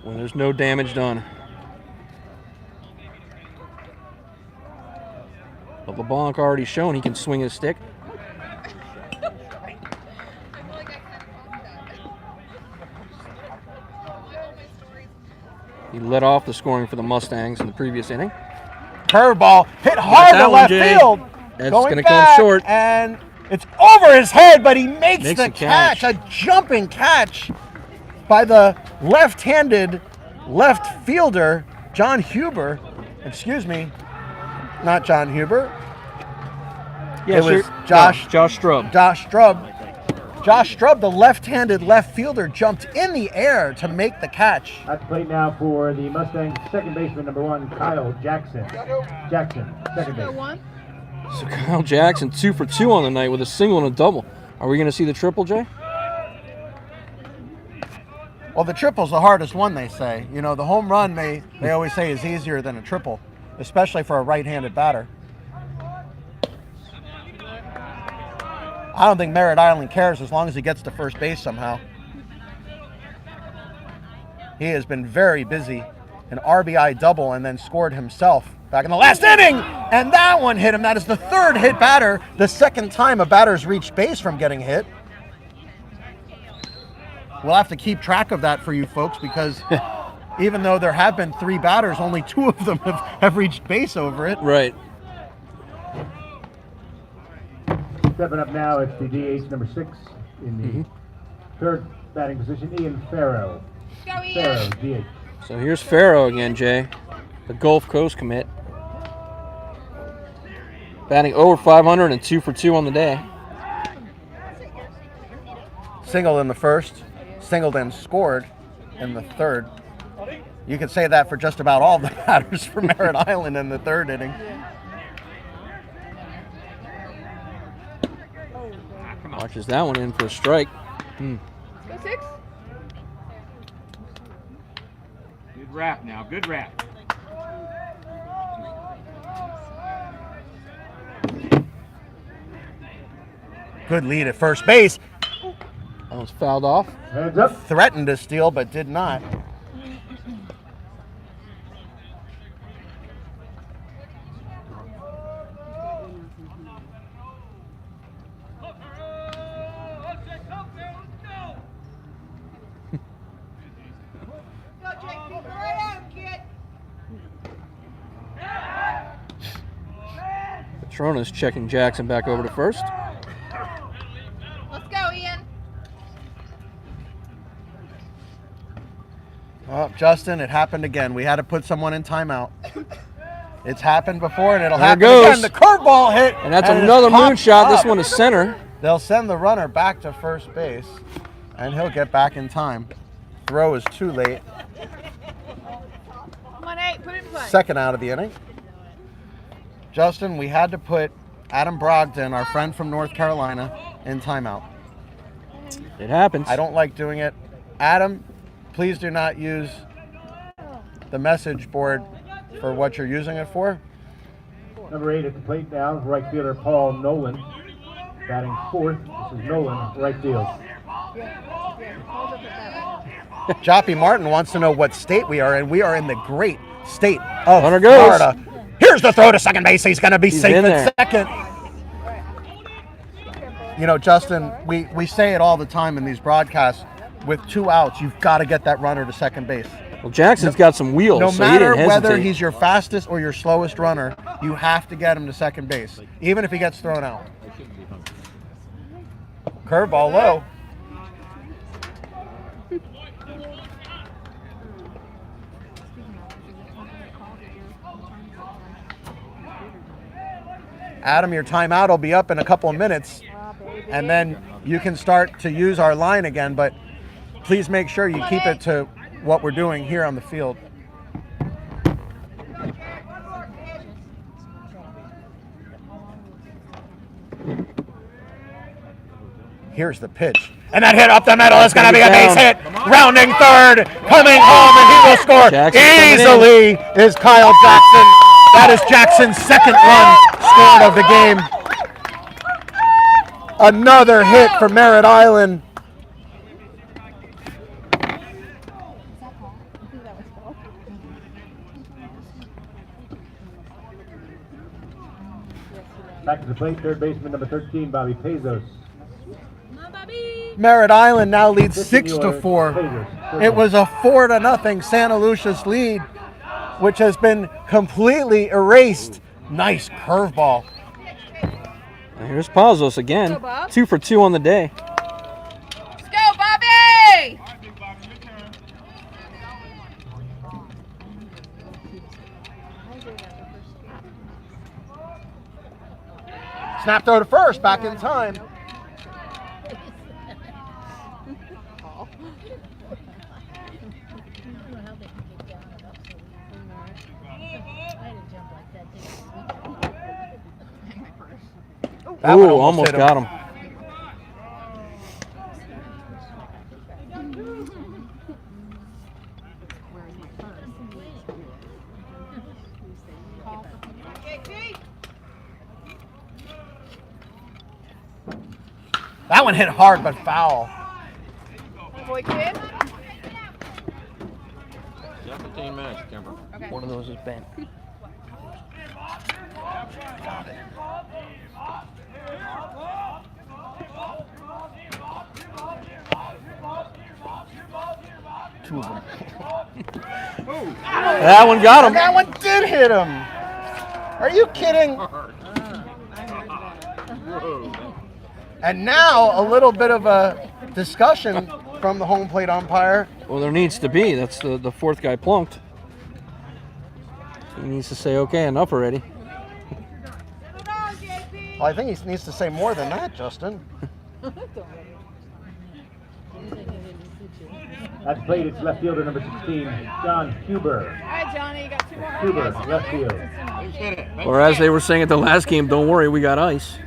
When there's no damage done. But LeBlanc already shown he can swing his stick. He led off the scoring for the Mustangs in the previous inning. Curveball hit hard to left field. That's going to come short. And it's over his head, but he makes the catch. A jumping catch by the left-handed left fielder, John Huber. Excuse me, not John Huber. Yeah, it was Josh Strub. Josh Strub. Josh Strub, the left-handed left fielder, jumped in the air to make the catch. At the plate now for the Mustangs, second baseman number 1, Kyle Jackson. Jackson, second base. So Kyle Jackson, 2 for 2 on the night with a single and a double. Are we going to see the triple, Jay? Well, the triple's the hardest one, they say. You know, the home run, they always say, is easier than a triple, especially for a right-handed batter. I don't think Merritt Island cares as long as he gets to first base somehow. He has been very busy. An RBI double and then scored himself back in the last inning. And that one hit him. That is the third hit batter, the second time a batter's reached base from getting hit. We'll have to keep track of that for you folks because even though there have been 3 batters, only 2 of them have reached base over it. Right. Stepping up now, it's the DH number 6 in the third batting position, Ian Farrow. Go, Ian. Farrow, DH. So here's Farrow again, Jay, the Gulf Coast commit. Batting over 500 and 2 for 2 on the day. Singled in the first, singled and scored in the third. You could say that for just about all the batters for Merritt Island in the third inning. Watches that one in for a strike. Go 6. Good wrap now, good wrap. Good lead at first base. That was fouled off. Heads up. Threatened to steal, but did not. Go, Jake. Keep it right on, kid. Petrona's checking Jackson back over to first. Let's go, Ian. Oh, Justin, it happened again. We had to put someone in timeout. It's happened before, and it'll happen again. The curveball hit. And that's another moonshot. This one is center. They'll send the runner back to first base, and he'll get back in time. Throw is too late. Come on, 8. Put it in play. Second out of the inning. Justin, we had to put Adam Brogdon, our friend from North Carolina, in timeout. It happens. I don't like doing it. Adam, please do not use the message board for what you're using it for. Number 8 at the plate now, right fielder Paul Nolan. Batting 4th, this is Nolan, right field. Joppy Martin wants to know what state we are in. We are in the great state of Runner goes. Florida. Here's the throw to second base. He's going to be safe at second. You know, Justin, we say it all the time in these broadcasts. With 2 outs, you've got to get that runner to second base. Well, Jackson's got some wheels, No so he matter didn't whether hesitate. he's your fastest or your slowest runner, you have to get him to second base, even if he gets thrown out. Curveball low. Adam, your timeout will be up in a couple of minutes, and then you can start to use our line again, but please make sure you keep it to what we're doing here on the field. Here's the pitch. And that hit up the middle is going to be a down. base hit. Rounding third, coming home, and he will score Jackson coming easily is Kyle Jackson. That is Jackson's second run scored of the game. Another hit for Merritt Island. Back to the plate, third baseman number 13, Bobby Pezos. Merritt Island now leads 6-4. It was a 4-0 Santaluces lead, which has been completely erased. Nice curveball. And here's Pazos again. 2 for 2 on the day. Let's go, Bobby! Snap throw to first, back in time. That one Ooh, almost hit got him. That one hit hard but foul. Boy, kid. 17 minutes, Kimber. One of those is bent. Got it. Two of them. That one got him. That one did hit him. Are you kidding? And now a little bit of a discussion from the home plate umpire. Well, there needs to be. That's the fourth guy plunked. He needs to say, okay, enough already. Well, I think he needs to say more than that, Justin. At the plate, it's left fielder number 16, John Huber. All right, Johnny, you got 2 more. Huber, left field. Or as they were saying at the last game, don't worry, we got ice.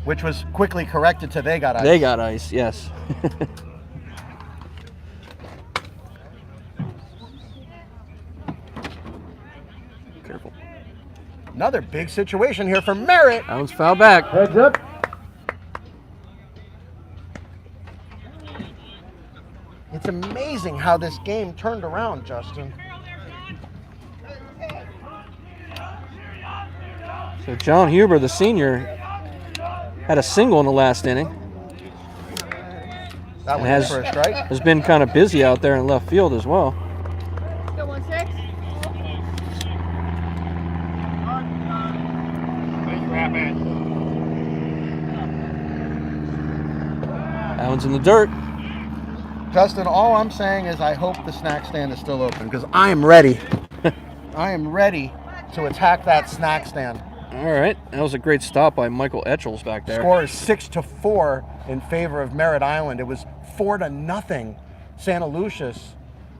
Which was quickly corrected to they got ice. They got ice, yes. Careful. Another big situation here for Merritt. That one's foul back. Heads up. It's amazing how this game turned around, Justin. So John Huber, the senior, had a single in the last inning. That one has, for a strike. has been kind of busy out there in left field as well. Go 1-6. Nice wrap it. That one's in the dirt. Justin, all I'm saying is I hope the snack stand is still open because I am ready. I am ready to attack that snack stand. All right, that was a great stop by Michael Etchels back there. Score is 6-4 in favor of Merritt Island. It was 4-0 Santaluces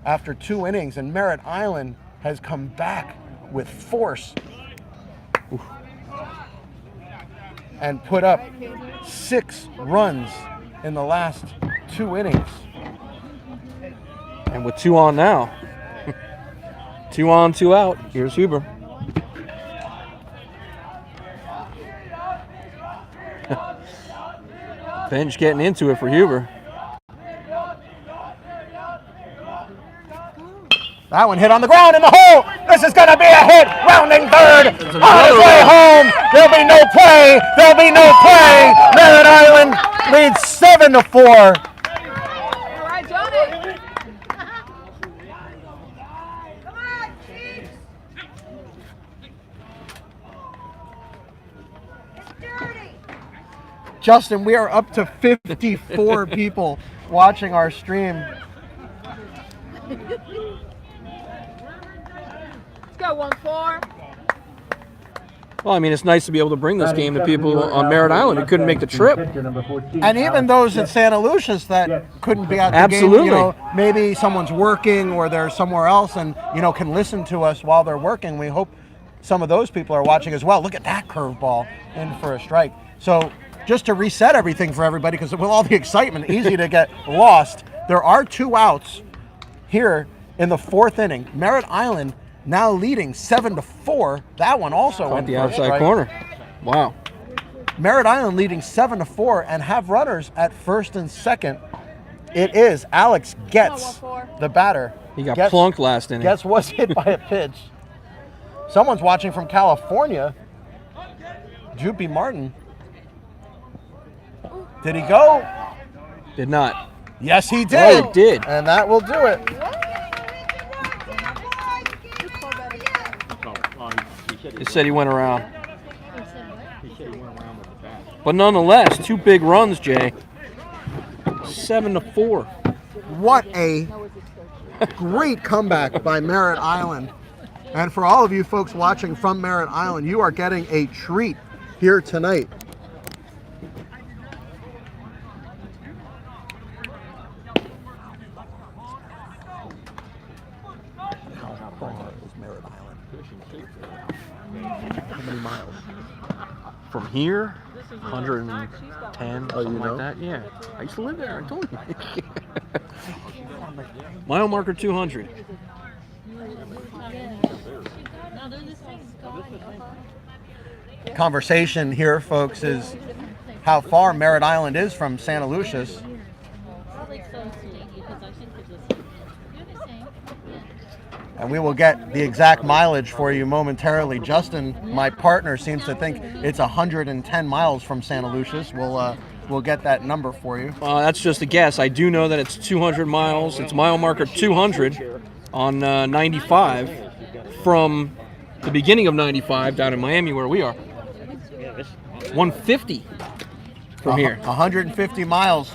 after 2 innings, and Merritt Island has come back with force and put up 6 runs in the last 2 innings. And with 2 on now. 2 on, 2 out. Here's Huber. Bench getting into it for Huber. That one hit on the ground in the hole. This is going to be a hit. Rounding third. On his way home. There'll be no play. There'll be no play. Merritt Island leads 7-4. All right, Johnny. Come on, Chiefs. It's dirty. Justin, we are up to 54 people watching our stream. Let's go 1-4. Well, I mean, it's nice to be able to bring this game to people on Merritt Island who couldn't make the trip. And even those at Santaluces that couldn't be at the Absolutely. game, you know, maybe someone's working or they're somewhere else and, you know, can listen to us while they're working. We hope some of those people are watching as well. Look at that curveball in for a strike. So just to reset everything for everybody, because with all the excitement, easy to get lost. There are 2 outs here in the 4th inning. Merritt Island now leading 7-4. That one also Caught went the for a outside strike. corner. Wow. Merritt Island leading 7-4 and have runners at first and second. It is Alex Getz, the batter. He got Getz- plunked last inning. Getz was hit by a pitch. Someone's watching from California. Joopy Martin. Did he go? Did not. Yes, he Oh, did. he did. And that will do it. He said he went around. But nonetheless, 2 big runs, Jay. 7-4. What a great comeback by Merritt Island. And for all of you folks watching from Merritt Island, you are getting a treat here tonight. How far is Merritt Island? How many miles? From here, 110, Oh, you something know? like that. Yeah. I used to live there, I told you. Mile marker 200. Conversation here, folks, is how far Merritt Island is from Santaluces. And we will get the exact mileage for you momentarily. Justin, my partner, seems to think it's 110 miles from Santaluces. We'll get that number for you. That's just a guess. I do know that it's 200 miles. It's mile marker 200 on 95 from the beginning of 95 down in Miami where we are. 150 from here. 150 miles.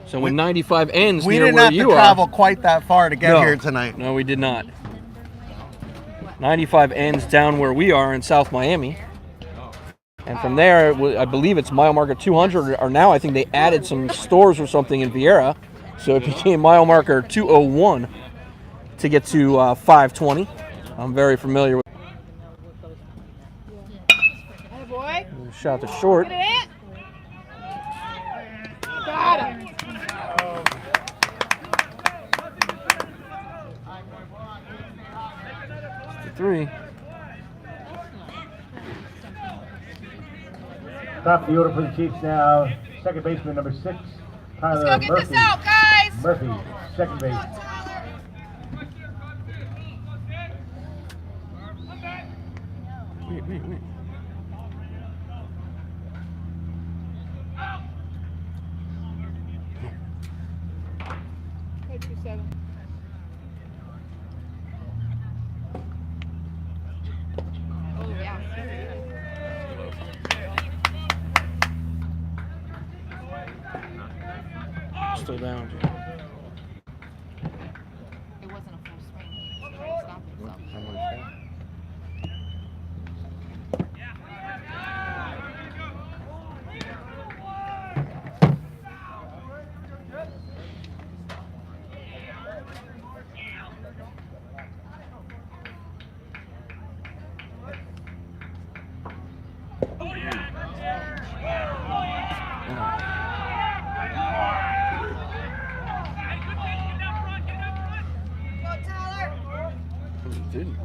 So when 95 ends We near didn't where have to you travel are. quite that far to get No. here tonight. No, we did not. 95 ends down where we are in South Miami. And from there, I believe it's mile marker 200, or now I think they added some stores or something in Vieira. So it became mile marker 201 to get to 520. I'm very familiar with Hey, boy. shot to short. Get it. Got him. 3. Top of the order for the Chiefs now. Second baseman number 6, Tyler Let's go get Murphy. this out, guys. Murphy, second base. Wait. Hey, 2-7. Oh, yeah. Still down. It wasn't a full swing. He was trying to stop himself. Go, Tyler. Didn't.